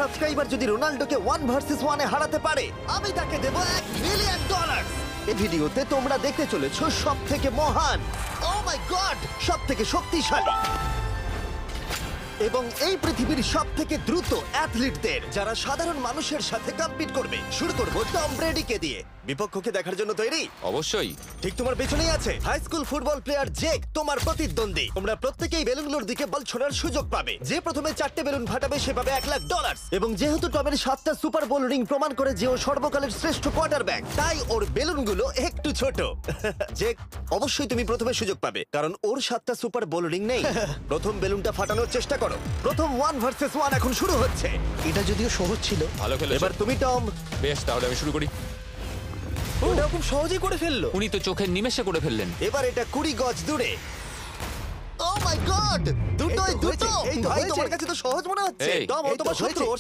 Subscriber যদি রোনাল্ডোকে 1 versus 1 এ হারাতে পারে, আমি তাকে দেব $1 মিলিয়ন। এই ভিডিওতে তোমরা দেখতে চলেছো সবথেকে মহান, ও মাই গড, সবথেকে শক্তিশালী এবং এই পৃথিবীর সবথেকে দ্রুত অ্যাথলিটদের, যারা সাধারণ মানুষের সাথে কম্পিট করবে। শুরু করব টম ব্রেডিকে দিয়ে। বিপক্ষকে দেখার জন্য তৈরি? অবশ্যই। ঠিক তোমার পেছনেই আছে high school football player Jake, তোমার প্রতিদ্বন্দ্বী। তোমরা প্রত্যেকেই বেলুনগুলোর দিকে বল ছোড়ার সুযোগ পাবে। যে প্রথমে 4টে বেলুন ফাটাবে সে পাবে $1 লাখ। এবং যেহেতু টমের 7টা সুপার বোল রিং প্রমাণ করে যে ও সর্বকালের শ্রেষ্ঠ কোয়ার্টারব্যাক, তাই ওর বেলুনগুলো একটু ছোট। জেক, অবশ্যই তুমি প্রথমে সুযোগ পাবে, কারণ ওর 7টা সুপার বোল রিং নেই। প্রথম বেলুনটা ফাটানোর চেষ্টা করো। প্রথম 1 ভার্সেস 1 এখন শুরু হচ্ছে। এটা যদিও সহজ ছিল। ভালো খেলেছো। এবার তুমি টম। বেশ, তাহলে আমি শুরু করি। ওটা খুব সহজেই করে ফেললো। উনি তো চোখের নিমেষে করে ফেললেন। এবার এটা 20 গজ দূরে। ও মাই গড, দুটোই এই তো দুটো। হয়েছে, এই তো ভাই, হয়েছে। তোমার কাছে তো সহজ মনে হচ্ছে। এই, টম, ও এই তো তোমার শত্রু। হয়েছে। ওর